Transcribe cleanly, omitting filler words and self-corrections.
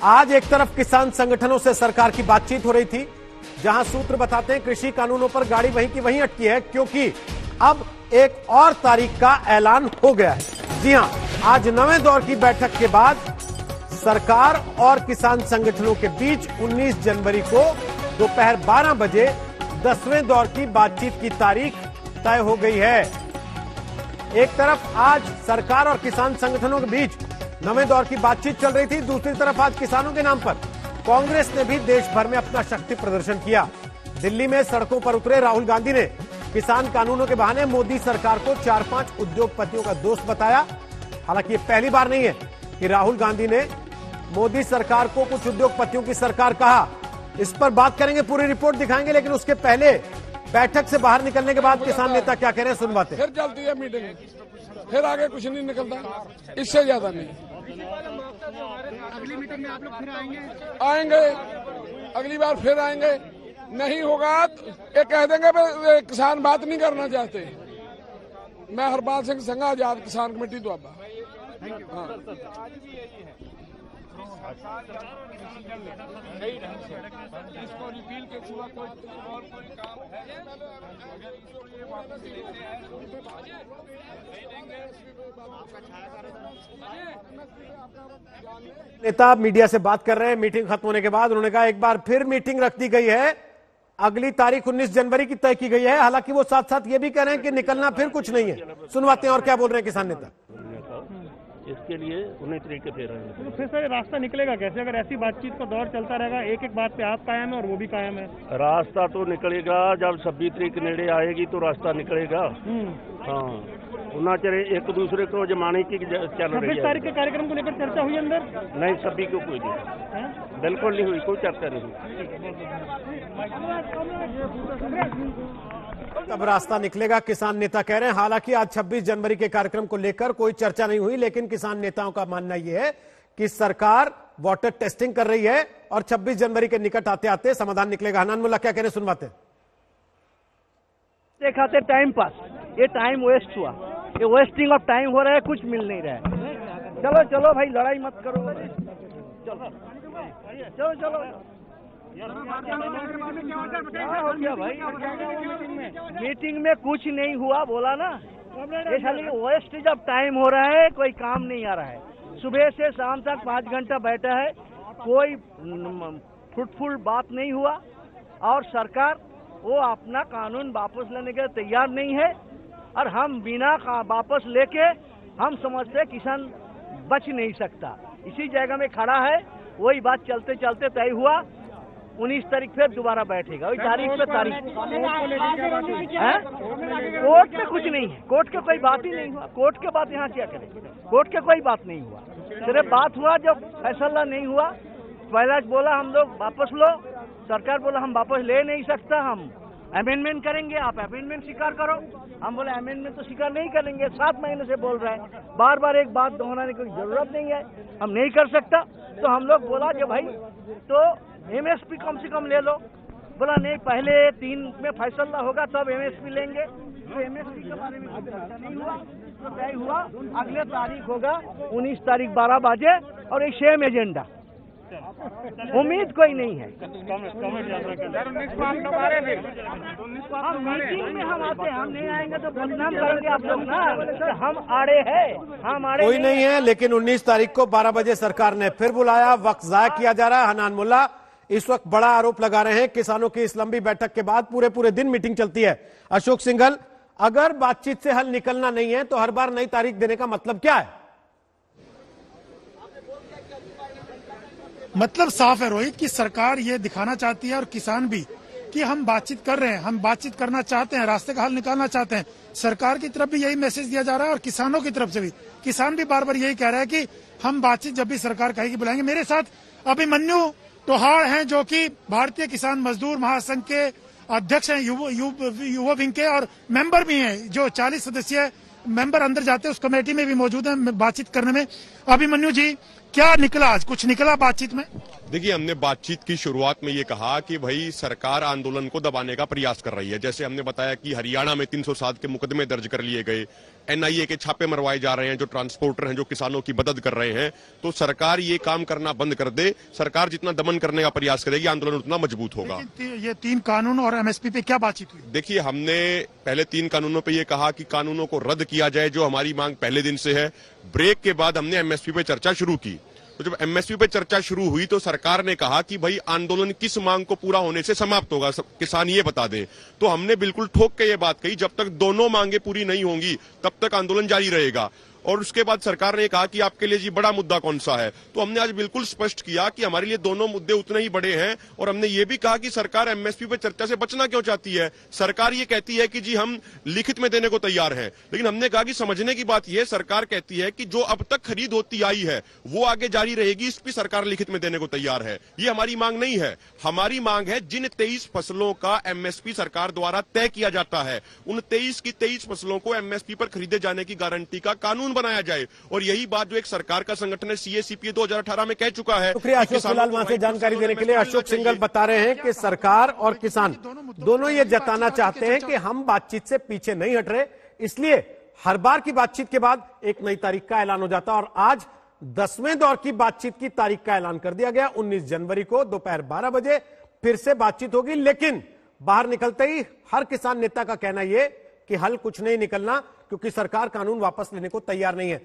आज एक तरफ किसान संगठनों से सरकार की बातचीत हो रही थी, जहां सूत्र बताते हैं कृषि कानूनों पर गाड़ी वहीं की वहीं अटकी है, क्योंकि अब एक और तारीख का ऐलान हो गया है। जी हां, आज 9वें दौर की बैठक के बाद सरकार और किसान संगठनों के बीच 19 जनवरी को दोपहर 12 बजे 10वें दौर की बातचीत की तारीख तय हो गई है। एक तरफ आज सरकार और किसान संगठनों के बीच 9वें दौर की बातचीत चल रही थी, दूसरी तरफ आज किसानों के नाम पर कांग्रेस ने भी देश भर में अपना शक्ति प्रदर्शन किया। दिल्ली में सड़कों पर उतरे राहुल गांधी ने किसान कानूनों के बहाने मोदी सरकार को 4-5 उद्योगपतियों का दोस्त बताया। हालांकि ये पहली बार नहीं है कि राहुल गांधी ने मोदी सरकार को कुछ उद्योगपतियों की सरकार कहा। इस पर बात करेंगे, पूरी रिपोर्ट दिखाएंगे, लेकिन उसके पहले बैठक से बाहर निकलने के बाद किसान नेता क्या कह रहे हैं, सुनवाते हैं। फिर चलती है मीटिंग, फिर आगे कुछ नहीं निकलता, इससे ज्यादा नहीं। अगली मीटिंग में आप लोग फिर आएंगे, अगली बार फिर आएंगे। नहीं होगा तो ये कह देंगे किसान बात नहीं करना चाहते। मैं हरपाल सिंह संघ, आजाद किसान कमेटी द्वारा। इसको रिपील के सिवा कोई और कोई काम है? नेता मीडिया से बात कर रहे हैं। मीटिंग खत्म होने के बाद उन्होंने कहा एक बार फिर मीटिंग रख दी गई है, अगली तारीख 19 जनवरी की तय की गई है। हालांकि वो साथ साथ ये भी कह रहे हैं कि निकलना फिर कुछ नहीं है। सुनवाते हैं और क्या बोल रहे हैं किसान नेता। इसके लिए 19 तारीख के फिर तो फिर सर रास्ता निकलेगा कैसे अगर ऐसी बातचीत का दौर चलता रहेगा? एक एक बात पे आप कायम है और वो भी कायम है। रास्ता तो निकलेगा, जब 26 तारीख नेड़े आएगी तो रास्ता निकलेगा। हाँ, उन्ना चले एक दूसरे को जमाने की चल रही है। 26 तारीख के कार्यक्रम को लेकर चर्चा हुई अंदर? नहीं, 26 को कोई नहीं, बिल्कुल नहीं हुई, कोई चर्चा नहीं हुई। तब रास्ता निकलेगा, किसान नेता कह रहे हैं। हालांकि आज 26 जनवरी के कार्यक्रम को लेकर कोई चर्चा नहीं हुई, लेकिन किसान नेताओं का मानना यह है कि सरकार वाटर टेस्टिंग कर रही है और 26 जनवरी के निकट आते आते समाधान निकलेगा। हनान मुल्ला क्या कह रहे हैं, सुनवाते हैं। देखाते टाइम पास, ये टाइम वेस्ट हुआ, ये वेस्टिंग ऑफ टाइम हो रहा है, कुछ मिल नहीं रहा है। चलो चलो भाई, लड़ाई मत करो, चलो चलो चलो। हो गया भाई, मीटिंग में कुछ नहीं हुआ, बोला ना। ये खाली वेस्टेज ऑफ टाइम हो रहा है, कोई काम नहीं आ रहा है। सुबह से शाम तक 5 घंटा बैठा है, कोई फ्रूटफुल बात नहीं हुआ और सरकार वो अपना कानून वापस लेने के तैयार नहीं है। और हम बिना वापस लेके हम समझते किसान बच नहीं सकता, इसी जगह में खड़ा है। वही बात चलते चलते तय हुआ 19 तारीख फिर दोबारा बैठेगा, वही तारीख पे तारीख। कोर्ट में कुछ नहीं है, कोर्ट के कोई बात ही नहीं हुआ। कोर्ट के बात यहाँ क्या करें, कोर्ट के कोई बात नहीं हुआ, सिर्फ बात हुआ जब फैसला नहीं हुआ। पहला बोला हम लोग वापस लो, सरकार बोला हम वापस ले नहीं सकता, हम अमेंडमेंट करेंगे, आप अमेंडमेंट स्वीकार करो। हम बोले अमेंडमेंट तो स्वीकार नहीं करेंगे, 7 महीने से बोल रहे हैं, बार बार एक बात दोहराने की जरूरत नहीं है, हम नहीं कर सकता। तो हम लोग बोला जो भाई तो एमएसपी कम से कम ले लो। बोला नहीं, पहले 3 में फैसला होगा तब एमएसपी लेंगे। तो एमएसपी के बारे में चर्चा नहीं हुआ, तो तय हुआ अगले तारीख होगा 19 तारीख 12 बजे और एक सेम एजेंडा। उम्मीद कोई नहीं है। हम मीटिंग में हम आते हैं, हम नहीं आएंगे तो बदनाम करेंगे आप लोग ना। हम आड़े हैं, हम आड़े कोई नहीं है, लेकिन 19 तारीख को 12 बजे सरकार ने फिर बुलाया, वक्त जाया किया जा रहा है। हनान मुल्ला इस वक्त बड़ा आरोप लगा रहे हैं किसानों की इस लंबी बैठक के बाद पूरे दिन मीटिंग चलती है। अशोक सिंघल, अगर बातचीत से हल निकलना नहीं है तो हर बार नई तारीख देने का मतलब क्या है? मतलब साफ है रोहित कि सरकार ये दिखाना चाहती है और किसान भी कि हम बातचीत कर रहे हैं, हम बातचीत करना चाहते हैं, रास्ते का हल निकालना चाहते हैं। सरकार की तरफ भी यही मैसेज दिया जा रहा है और किसानों की तरफ से भी। किसान भी बार बार यही कह रहा है कि हम बातचीत जब भी सरकार कहेगी बुलाएंगे। मेरे साथ अभिमन्यु टोहाड़ हैं जो कि भारतीय किसान मजदूर महासंघ के अध्यक्ष हैं, युवा विंग के, और मेंबर भी हैं, जो 40 सदस्यीय मेंबर अंदर जाते हैं उस कमेटी में भी मौजूद हैं बातचीत करने में। अभिमन्यु जी, क्या निकला आज, कुछ निकला बातचीत में? देखिए, हमने बातचीत की शुरुआत में ये कहा कि भाई सरकार आंदोलन को दबाने का प्रयास कर रही है। जैसे हमने बताया कि हरियाणा में 307 के मुकदमे दर्ज कर लिए गए, एनआईए के छापे मरवाए जा रहे हैं, जो ट्रांसपोर्टर हैं, जो किसानों की मदद कर रहे हैं, तो सरकार ये काम करना बंद कर दे। सरकार जितना दमन करने का प्रयास करेगी, आंदोलन उतना मजबूत होगा। ये 3 कानून और एमएसपी पे क्या बातचीत हुई? देखिए, हमने पहले 3 कानूनों पे ये कहा कि कानूनों को रद्द किया जाए, जो हमारी मांग पहले दिन से है। ब्रेक के बाद हमने एमएसपी पे चर्चा शुरू की। तो जब एमएसपी पे चर्चा शुरू हुई तो सरकार ने कहा कि भाई आंदोलन किस मांग को पूरा होने से समाप्त होगा, किसान ये बता दें। तो हमने बिल्कुल ठोक के ये बात कही, जब तक दोनों मांगे पूरी नहीं होंगी तब तक आंदोलन जारी रहेगा। और उसके बाद सरकार ने कहा कि आपके लिए जी बड़ा मुद्दा कौन सा है। तो हमने आज बिल्कुल स्पष्ट किया कि हमारे लिए दोनों मुद्दे उतने ही बड़े हैं। और हमने ये भी कहा कि सरकार एमएसपी पे चर्चा से बचना क्यों चाहती है। सरकार ये कहती है कि जी हम लिखित में देने को तैयार हैं, लेकिन हमने कहा कि समझने की बात यह, सरकार कहती है कि जो अब तक खरीद होती आई है वो आगे जारी रहेगी, इस पर सरकार लिखित में देने को तैयार है। ये हमारी मांग नहीं है। हमारी मांग है जिन 23 फसलों का एमएसपी सरकार द्वारा तय किया जाता है, उन 23 की 23 फसलों को एमएसपी पर खरीदे जाने की गारंटी का कानून बनाया जाए। और यही बात जो एक सरकार का संगठन है सीएसीपीए 2018 में कह चुका है। शुक्रिया अशोक फिलहाल वहां से जानकारी देने के लिए। अशोक सिंघल बता रहे हैं कि सरकार और किसान दोनों ये जताना चाहते हैं कि हम बातचीत से पीछे नहीं हट रहे, इसलिए हर बार की बातचीत के बाद एक नई तारीख का ऐलान हो जाता है। और आज 10वें दौर की बातचीत की तारीख का ऐलान कर दिया गया। 19 जनवरी को दोपहर 12 बजे फिर से बातचीत होगी। लेकिन बाहर निकलते ही हर किसान नेता का कहना यह कि हल कुछ नहीं निकलना, क्योंकि सरकार कानून वापस लेने को तैयार नहीं है।